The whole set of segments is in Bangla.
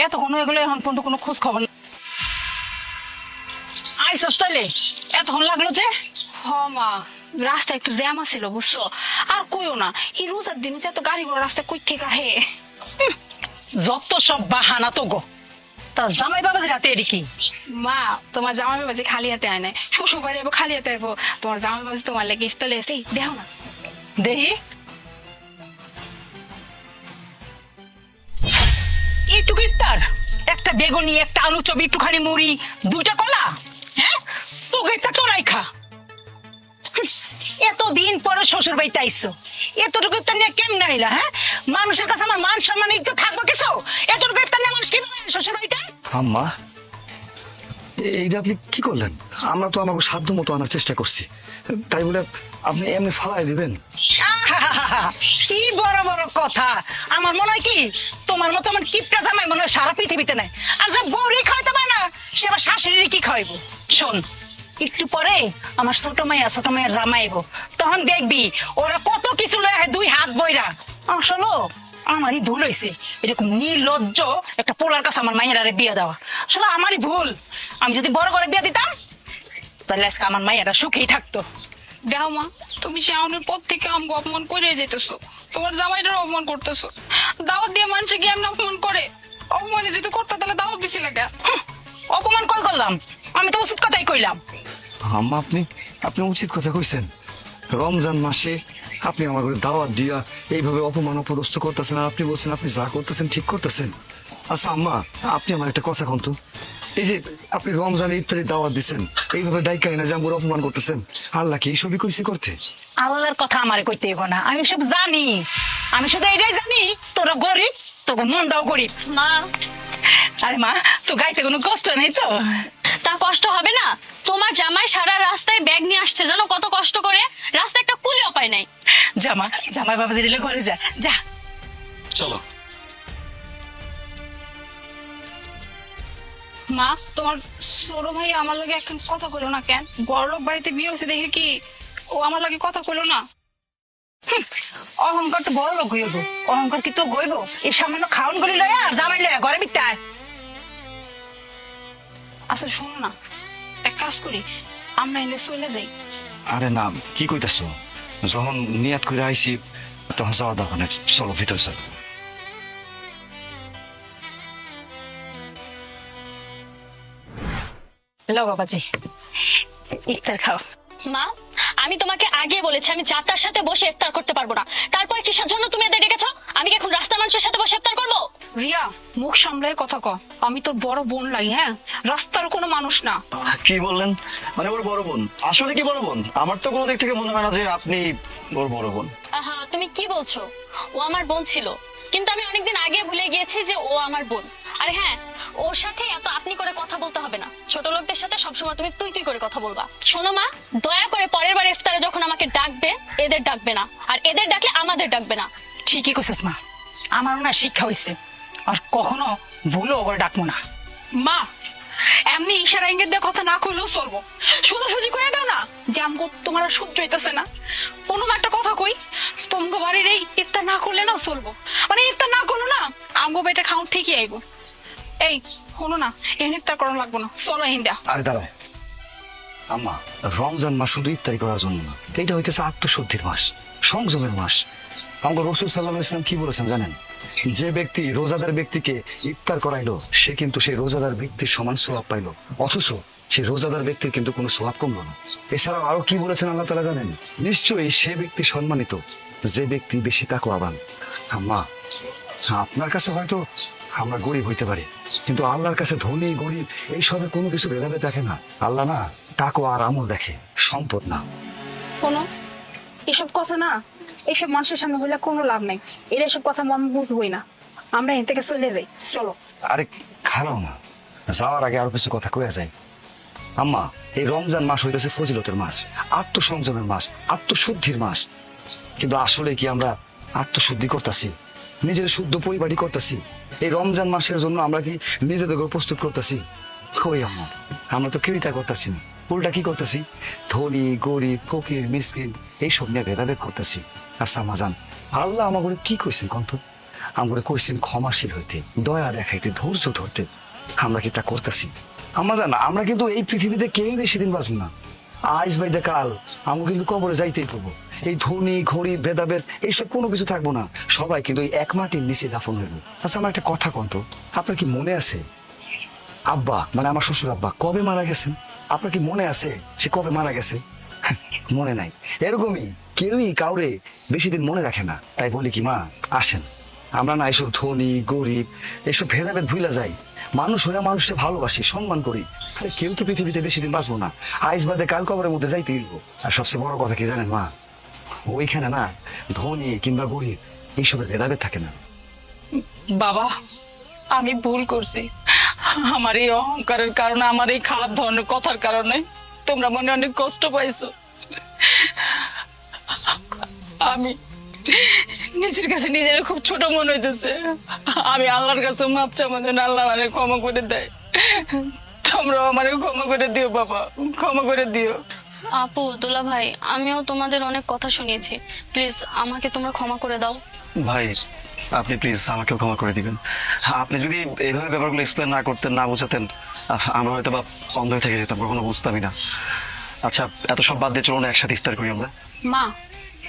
এতক্ষণ হয়ে গেলে এখন পর্যন্ত কোনো খোঁজ খবর নেই। আইসস তাইলে এতক্ষণ লাগলো যে? হ মা, রাস্তা একটু জ্যাম আছিল বুঝছো। আর কইও না, এই রোজার দিনে তো এত গাড়ি ঘোড়া রাস্তা কই থেকে আহে। যত সব বাহানা তো গো। তা জামাই বাবা রাতে এর কি? মা, তোমার জামাই বাবাজি খালি হাতে আয় নাই, শ্বশুর বাড়ি যাবো খালি হাতে আইবো। তোমার জামাই বাবাজি তোমার লাগে গিফট লে এসে দেখো না। দেহি একটু ইফতার, একটা বেগুনি, একটা আলু চপ, একটুখানি মুড়ি, 2টা কলা। হ্যাঁ, তোকে তোরাই খা। এতদিন পরে শ্বশুর বাড়িতে আইসো, এতটুকু ইফতার নিয়ে কেমন আইলা? হ্যাঁ, মানুষের কাছে আমার মান সম্মান তো থাকবো কিছু? এতটুকু ইফতার নিয়ে মানুষ কিভাবে শ্বশুর বাড়িতে? আম্মা, এইটা আপনি কি করলেন? আমরা তো আমাকে সাধ্য মতো আনার চেষ্টা করছি, তাই বলে আপনি এমনি ফালাই দিবেন? আহাহাহা, কি বড় বড় কথা! আমার মনে হয় কি, তোমার মতো আমার কিপটা জামাই মনে হয় সারা পৃথিবীতে নাই। আর যে বউরি খাওয়াইতে পারে না, সে আবার শাশুড়ি কি খাওয়াইবো? শোন, একটু পরে আমার ছোট মাইয়ার জামাইবো, তখন দেখবি ওরা কত কিছু লয়ে আহে 2 হাত বইরা। আসলে আমারই ভুল হয়েছে, এরকম নির্লজ্জ একটা পোলার কাছে আমার মাইয়ারে বিয়ে দেওয়া। আসলে আমারই ভুল। আমি যদি বড় করে বিয়ে দিতাম, তাহলে আজকে আমার মাইয়ারা সুখেই থাকতো। দেখো মা, তুমি শাওনের পর থেকে আমাকে অপমান করে যেতেছো, তোমার জামাইটার অপমান করতেছো। দাওয়াত দিয়ে মানুষে কি এমন অপমান করে? অপমানে যদি করতে তাহলে দাওয়াত দিছি লাগা। অপমান কই করলাম? আমি তো উচিত কথাই কইলাম। আম্মা, আপনি আপনি উচিত কথা কইছেন। রমজান মাসে আপনি আমাকে দাওয়াত দিয়া এইভাবে অপমান অপদস্থ করতেছেন, আর আপনি বলছেন আপনি যা করতেছেন ঠিক করতেছেন। আচ্ছা আম্মা, আপনি আমার একটা কথা কন তো, এই যে আপনি রমজানে ইফতারি দাওয়াত দিচ্ছেন, এইভাবে ডাইকাই না যে আমার অপমান করতেছেন, আল্লাহ কি এইসবই কইছে করতে? আল্লাহর কথা আমারে কইতে হইব না, আমি সব জানি। আমি শুধু এটাই জানি, তোরা গরিব, তোকে মনটাও গরিব। মা, আরে মা, তো গাইতে কোনো কষ্ট নেই তো? তা কষ্ট হবে না? তোমার জামাই সারা রাস্তায় ব্যাগ নিয়ে আসছে, জানো কত কষ্ট করে? রাস্তায় একটা কুলিও পায় নাই। জামাই বাবা দিলে ঘরে যা যা। চলো। মা, তোমার ছোট ভাই আমার লাগে এখন কথা কইলো না কেন? বড় লোক বাড়িতে বিয়ে হয়েছে দেখে কি ও আমার লাগে কথা কইলো না? অহংকার তো বড় লোক হইব, অহংকার কি তো গইব? এই সামান্য খাওন গুলি লয়া আর জামাই লয়া ঘরে বিতায়। আচ্ছা শোনো না, এক কাজ করি, আমরা এলে চলে যাই। আরে না, কি কইতাছো? যখন নিয়াত করে আইছি তখন যাওয়া দরকার নেই, চলো ভিতরে চলো। লো বাবাজি, ইফতার খাও। মা, আমি তোমাকে আগে বলেছি আমি যাত্রার সাথে বসে ইফতার করতে পারবো না, তারপর কিসের জন্য তুমি এদের ডেকেছো? আমি কি এখন রাস্তার মানুষের সাথে বসে ইফতার করবো? রিয়া, মুখ সামলায় কথা ক। আমি তোর বড় বোন লাগি, হ্যাঁ, রাস্তার কোনো মানুষ না। কি বললেন? মানে ওর বড় বোন? আসলে কি বড় বোন? আমার তো কোনো দিক থেকে মনে হয় না যে আপনি ওর বড় বোন। আহা, তুমি কি বলছো? ও আমার বোন ছিল, কিন্তু আমি অনেকদিন আগে ভুলে গিয়েছি যে ও আমার বোন। আর হ্যাঁ, ওর সাথে এত আপনি করে কথা বলতে হবে না। ছোট লোকদের সাথে সবসময় তুমি তুই তুই করে কথা বলবা। শোনো মা, দয়া করে পরের বার ইফতারে যখন আমাকে ডাকবে, এদের ডাকবে না, আর এদের ডাকলে আমাদের ডাকবে না। ঠিকই কইছিস মা, আমার না শিক্ষা হয়েছে, আর কখনো ভুলো ওর ডাকবো না। মা, এমনি ইশারা ইঙ্গিত দিয়ে কথা না কইলেও চলবো, সোজাসুজি কয়ে দাও না যে আমগো তোমার আর সহ্য হইতেছে না। কোনো একটা কথা কই, তোমাকে বাড়ির এই ইফতার না করলে না চলবো, মানে ইফতার না করলো না আমগো বেটা খাউন ঠিকই আইবো। এই শোনো না, এই ইফতার করা লাগবো না, চলো হিন্দা। আরে দাঁড়াও আম্মা, রমজান মাস শুধু ইফতারি করার জন্য না, এইটা হইতেছে আত্মশুদ্ধির মাস, সংযমের মাস। আমাকে রসুল সাল্লাল্লাহু আলাইহি ওয়াসাল্লাম কি বলেছেন জানেন? যে ব্যক্তি রোজাদার ব্যক্তিকে ইফতার করাইলো, সে কিন্তু সেই রোজাদার ব্যক্তির সমান সওয়াব পাইলো, অথচ সেই রোজাদার ব্যক্তির কিন্তু কোনো সওয়াব কমলো না। এছাড়াও আরো কি বলেছেন আল্লাহ তাআলা জানেন? নিশ্চয়ই সে ব্যক্তি সম্মানিত যে ব্যক্তি বেশি তাকওয়াবান। আম্মা, আপনার কাছে হয়তো আমরা গরিব হইতে পারি, কিন্তু আল্লাহর কাছে ধনী গরিব এইসবের কোনো কিছু ভেদাভেদ দেখে না। আল্লাহ না তাকওয়া আর আমল দেখে, সম্পদ না। শোনো, এসব কথা না এইসব মানুষের সামনে হইলে কোনো লাভ নাই। এর এসব কথা মন বুঝবই না, আমরা এখান থেকে চলে যাই, চলো। আরে খারাপ না, যাওয়ার আগে আরো কিছু কথা কয়ে যায়। আম্মা, এই রমজান মাস হইতেছে ফজিলতের মাস, আত্মসংযমের মাস, আত্মশুদ্ধির মাস। কিন্তু আসলে কি আমরা আত্মশুদ্ধি করতেছি? নিজের শুদ্ধ পরিবারই করতেছি? এই রমজান মাসের জন্য আমরা কি নিজেদেরকে প্রস্তুত করতেছি? কই আম্মা, আমরা তো কেউই তা করতেছি না। উল্টা কি করতেছি? ধনী গরিব ফকির মিসকিন এইসব নিয়ে ভেদাভেদ করতেছি। আচ্ছা আম্মা জান, আল্লাহ আমাকে কি কইছেন কন্ত? আমরা কইছেন ক্ষমাশীল হইতে, দয়া দেখাইতে, ধৈর্য ধরতে। আমরা কি তা করতেছি? আমরা জানা আমরা কিন্তু এই পৃথিবীতে কেউ বেশি দিন বাঁচবো না। আজ বাইদে কাল আমরা কিন্তু কবরে যাইতেই পাবো। এই ধনী গরিব ভেদাভেদ এইসব কোনো কিছু থাকবো না, সবাই কিন্তু এই এক মাটির নিচে দাফন হইব। আচ্ছা আমার একটা কথা কন্ত, আপনার কি মনে আছে আব্বা মানে আমার শ্বশুর আব্বা কবে মারা গেছেন? আপনার কি মনে আছে সে কবে মারা গেছে? মনে নাই। এরকমই কেউই কাউরে বেশি দিন মনে রাখে না। তাই বলি কি মা, আসেন আমরা না এইসব ধনী গরিব এইসব ভেদাভেদ ভুলা যাই, মানুষ হয়ে মানুষকে ভালোবাসি, সম্মান করি। আরে কেউ তো পৃথিবীতে বেশি দিন বাঁচবো না, আইস বাদে কাল কবরের মধ্যে যাইতে হইব। আর সবচেয়ে বড় কথা কি জানেন মা, ওইখানে না ধনী কিংবা গরিব এইসবের ভেদাভেদ থাকে না। বাবা আমি ভুল করছি, আমার এই অহংকারের কারণে, আমার এই খারাপ ধরনের কথার কারণে তোমরা মনে অনেক কষ্ট পাইছো। আমি নিজের কাছে নিজের খুব ছোট মনে হইতেছে। আমি আল্লাহর কাছে মাপ চাবো যেন আল্লাহ আমারে ক্ষমা করে দেয়। তোমরাও আমারে ক্ষমা করে দিও বাবা, ক্ষমা করে দিও। আপু, দুলা ভাই, আমিও তোমাদের অনেক কথা শুনিয়েছি, প্লিজ আমাকে তোমরা ক্ষমা করে দাও। ভাই আপনি প্লিজ আমাকেও ক্ষমা করে দিবেন। আপনি যদি এইভাবে ব্যাপারগুলো এক্সপ্লেন না করতেন, না বোঝাতেন, আমরা হয়তো বা অন্ধ হয়ে থেকে যেতাম, কখনো বুঝতামই না। আচ্ছা এত সব বাদ দিয়ে চলুন একসাথে ইফতার করি আমরা। মা,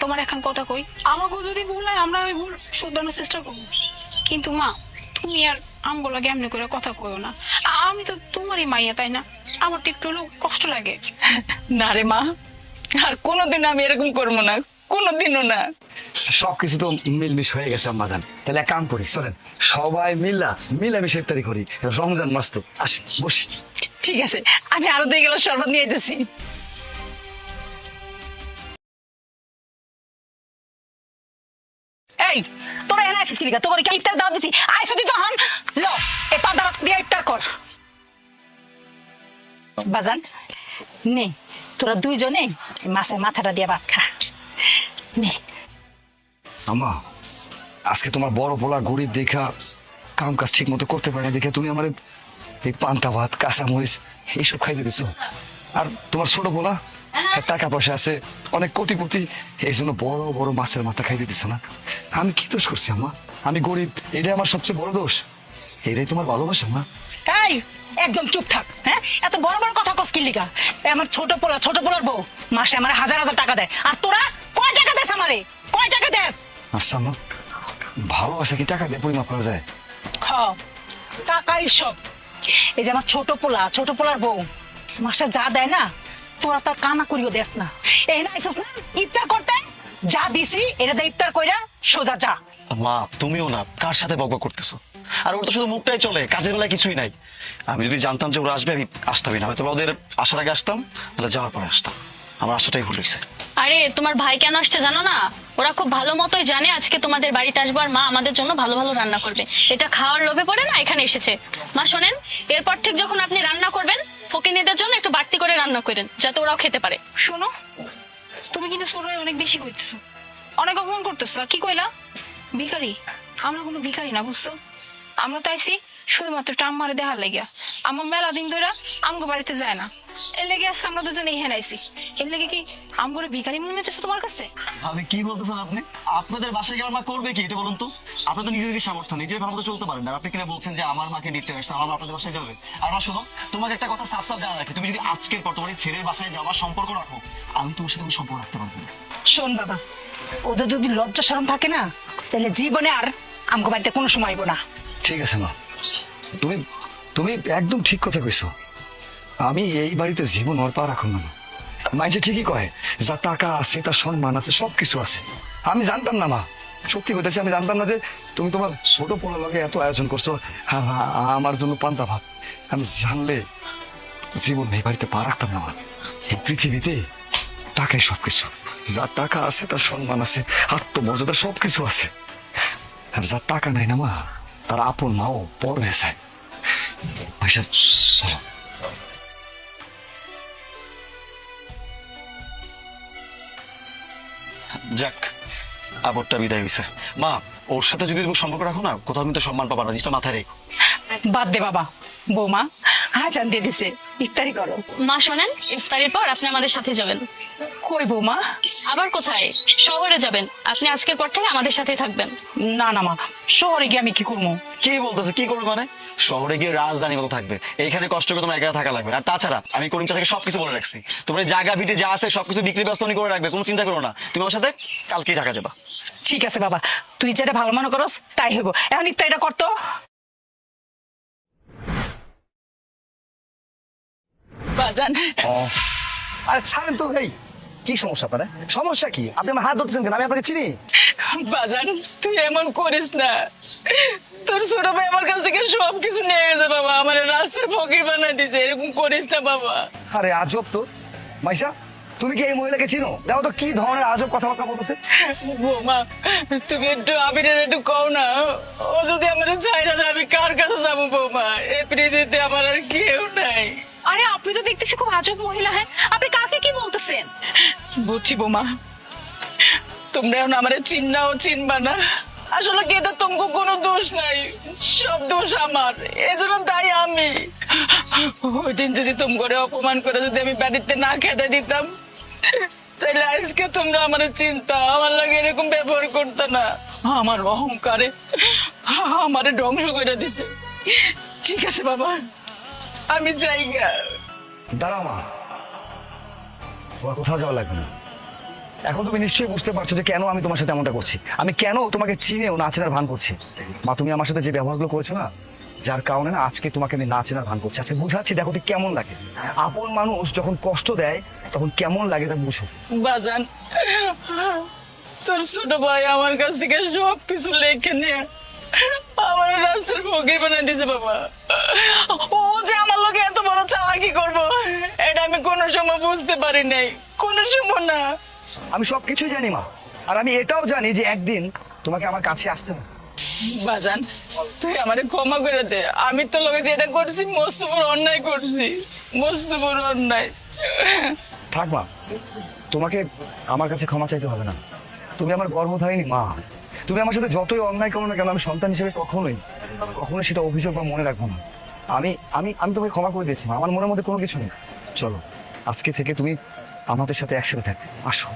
তোমার এখন কথা কই, আমাকেও যদি ভুল হয় আমরা ওই ভুল শুধরানোর চেষ্টা করবো। কিন্তু মা, তুমি আর আমগুলো কেমনি করে কথা কইও না। আমি তো তোমারই মাইয়া, তাই না? আমার তো একটু হলেও কষ্ট লাগে। না রে মা, আর কোনোদিন আমি এরকম করবো না, কোনোদিনও না। সবকিছু তো মিলমিশ হয়ে গেছে আম্মা জান, তাহলে এক কাম করি চলেন সবাই মিলামিশে ইফতারি করি। রমজান মাস তো, আসি বসি। ঠিক আছে, আমি আরো 2 গেলাস শরবত নিয়ে যেতেছি। এই তোরা এনে আসিস কি লিগা? তোর কি ইফতার দাওয়াত দিছি? আইছো তুই যখন ল এই পান্তা ভাত দিয়ে ইফতার কর। বাজান নে, তোরা 2 জনে মাছের মাথাটা দিয়ে ভাত খা। নে আম্মা আজকে তোমার বড় পোলা গরিব দেখা কাম কাজ ঠিক মতো করতে পারে না দেখে তুমি আমার এই পান্তা ভাত কাঁচা মরিচ এইসব খাইতে দিছো। আর তোমার ছোট পোলা টাকা পয়সা আছে, অনেক কোটিপতি, এই জন্য বড় বড় মাছের মাথা খাইতে দিছো না। আমি কি দোষ করছি আম্মা? আমি গরিব, এটাই আমার সবচেয়ে বড় দোষ? এটাই তোমার ভালোবাসা মা? এই একদম চুপ থাক। হ্যাঁ, এত বড় বড় কথা কস কি লিগা? আমার ছোট পোলার বউ মাসে আমার 1000 টাকা দেয়, আর তোরা কয় টাকা দেস আমারে? কয় টাকা দেস? আচ্ছা আম্মা, ভালোবাসা কি টাকা দিয়ে পরিমাপ করা যায়? টাকাই সব। এই যে আমার ছোট পোলার বউ মাসে যা দেয় না, তোরা তার কানা করিও দেস না। এই না আইসস না ইফতার করতে, যা দিছি এটা দিয়ে ইফতার কইরা সোজা যা। মা তুমিও না, কার সাথে বকবক করতেছো? আর ওর তো শুধু মুখটাই চলে, কাজের বেলায় কিছুই নাই। আমি যদি জানতাম যে ওরা আসবে আমি আসতামই না, হয়তো ওদের আসার আগে আসতাম, তাহলে যাওয়ার পরে আসতাম। আমার আসাটাই ভুল হয়েছে। আরে তোমার ভাই কেন আসছে জানো না? ওরা খুব ভালো মতোই জানে আজকে তোমাদের বাড়িতে আসবো আর মা আমাদের জন্য ভালো ভালো রান্না করবে। এটা খাওয়ার লোভে পড়ে না এখানে এসেছে। মা শোনেন, এরপর থেকে যখন আপনি রান্না করবেন ফকিনীদের জন্য একটু বাড়তি করে রান্না করেন, যাতে ওরাও খেতে পারে। শোনো, তুমি কিন্তু সবাই অনেক বেশি কইতেছো, অনেক অপমান করতেছো। আর কি কইলা? ভিখারি? আমরা কোনো ভিখারি না, বুঝছো? আমরা তো আইছি শুধুমাত্র টাম্মারে দেখার লাগিয়া। আমার মেলা দিন ধরে আমগো বাড়িতে যায় না, এর লেগে আজকে আমরা দুজনে এখানে আইছি। এর লেগে কি আমগোরে ভিখারি মনে হইতেছে তোমার কাছে? আমি কি বলতেছেন আপনি? আপনাদের বাসায় গিয়ে আমার মা করবে কি এটা বলুন তো? আপনার তো নিজেদের সামর্থ্য, নিজের ভালো মতো চলতে পারেন না, আপনি কিনা বলছেন যে আমার মাকে নিতে আসছে, আমার মা আপনাদের বাসায় যাবে? আর মা শোনো, তোমাকে একটা কথা সাফ সাফ জানা রাখি, তুমি যদি আজকের পর তোমার এই ছেলের বাসায় যাওয়ার সম্পর্ক রাখো, আমি তোমার সাথে কোনো সম্পর্ক রাখতে পারবো না। শোন বাবা, ওদের যদি লজ্জা শরম থাকে না, তাহলে জীবনে আর আমগো বাড়িতে কোনো সময় আইবো না। ঠিক আছে মা, তুমি তুমি একদম ঠিক কথা কইছো। আমি এই বাড়িতে জীবন ওর পা রাখুন না। মাইছে ঠিকই কয়, যা টাকা আছে তার সম্মান আছে, সবকিছু আছে। আমি জানতাম না মা, সত্যি বলতেছি, আমি জানতাম না যে তুমি তোমার ছোট পোলার লগে এত আয়োজন করছো আমার জন্য পান্তা ভাত। আমি জানলে জীবন এই বাড়িতে পা রাখতাম না মা। এই পৃথিবীতে টাকাই সবকিছু, যার টাকা আছে তার সম্মান আছে, আত্মমর্যাদা সবকিছু আছে। আর যার টাকা নাই না মা, তার আপন মাও পর হয়ে যায়। আচ্ছা চলো। যাক, আপরটা বিদায় হয়েছে। মা, ওর সাথে যদি তুমি সম্পর্ক রাখো না, কোথাও কিন্তু সম্মান পাবা না, জিনিসটা মাথায় রেখো। বাদ দে বাবা, বৌমা আজান দিয়ে দিছে, ইফতারি করো। মা শোনেন, ইফতারির পর আপনি আমাদের সাথে যাবেন। কই বৌমা? আবার কোথায়? শহরে যাবেন। আপনি আজকের পর থেকে আমাদের সাথেই থাকবেন। না না মা, শহরে গিয়ে আমি কি করবো? কি বলতেছে, কি করবে মানে? শহরে গিয়ে রাজধানী মতো থাকবে, এইখানে কষ্ট করে তোমার একা থাকা লাগবে। আর তাছাড়া আমি করিম চাচাকে সবকিছু বলে রাখছি, তোমার এই জায়গা ভিটে যা আছে সবকিছু বিক্রি ব্যস্ত করে রাখবে, কোনো চিন্তা করো না। তুমি আমার সাথে কালকেই ঢাকা যাবা। ঠিক আছে বাবা, তুই যেটা ভালো মনে করস তাই হইব। এখন একটু এটা করতো। বাজান, আরে ছাড়েন তো। এই কি সমস্যা আপনার? সমস্যা কি? আপনি আমার হাত ধরতেছেন কেন? আমি আপনাকে চিনি। বাজান তুই এমন করিস না। তোর ছোট ভাই আমার কাছ থেকে সবকিছু নিয়ে গেছে বাবা, আমার রাস্তার ফকির বানাই দিছে। এরকম করিস না বাবা। আরে আজব তো। মাইশা, তুমি কি এই মহিলাকে চিনো? দেখো তো কি ধরনের আজব কথাবার্তা বলতেছে। বৌমা, তুমি একটু আবিরের একটু কও না। ও যদি আমার চাইনা যায় আমি কার কাছে যাবো বৌমা? এই পৃথিবীতে আমার আর কেউ নাই। আরে আপনি তো দেখতেছি খুব আজব মহিলা। হ্যাঁ, আপনি কাকে কি বলতেছেন? বুঝছি বৌমা, তোমরা এখন আমার চিন্নাও চিনবা না। আসলে কি তো তোমাকে কোনো দোষ নাই, সব দোষ আমার। এজন্য তাই আমি ওই দিন যদি তুমি করে অপমান করে যদি আমি বাড়িতে না খেতে দিতাম, তাহলে আজকে তোমরা আমার চিন্তা আমার লাগে এরকম ব্যবহার করতে না। আমার অহংকারে আমারে ধ্বংস করে দিছে। ঠিক আছে বাবা, আমি যাই গা। দাঁড়াও মা, তোমার কোথাও যাওয়া লাগবে না। এখন তুমি নিশ্চয়ই বুঝতে পারছো যে কেন আমি তোমার সাথে এমনটা করছি। আমি কেন তোমাকে চিনেও না চেনার ভান করছি। মা, তুমি আমার সাথে যে ব্যবহারগুলো করেছো না, যার কারণে না আজকে তোমাকে আমি না চেনার ভান করছি। আজকে বুঝাচ্ছি, দেখো ঠিক কেমন লাগে। আপন মানুষ যখন কষ্ট দেয় তখন কেমন লাগে তা বুঝো। বাজান, তোর ছোট ভাই আমার কাছ থেকে সব কিছু লেখে নিয়ে আমার রাস্তার ফকির বানাই দিছে বাবা। ও যে আমার লোকে এত বড় চালাকি করবো এটা আমি কোনো সময় বুঝতে পারি নাই, কোনো সময় না। আমি সবকিছুই জানি মা, আর আমি এটাও জানি যে একদিন তোমাকে আমার কাছে আসতে হবে। বাজান, তুই আমারে ক্ষমা করে দে। আমি তো লোকে যেটা করছি মস্ত বড় অন্যায় করছি, মস্ত বড় অন্যায়। থাক মা, তোমাকে আমার কাছে ক্ষমা চাইতে হবে না। তুমি আমার গর্ভধারিণী মা। তুমি আমার সাথে যতই অন্যায় করো না কেন, আমি সন্তান হিসেবে কখনোই সেটা অভিযোগ বা মনে রাখবো না। আমি আমি আমি তোমাকে ক্ষমা করে দিয়েছি মা, আমার মনের মধ্যে কোনো কিছু নেই। চলো আজকে থেকে তুমি আমাদের সাথে একসাথে থাকবে, আসো।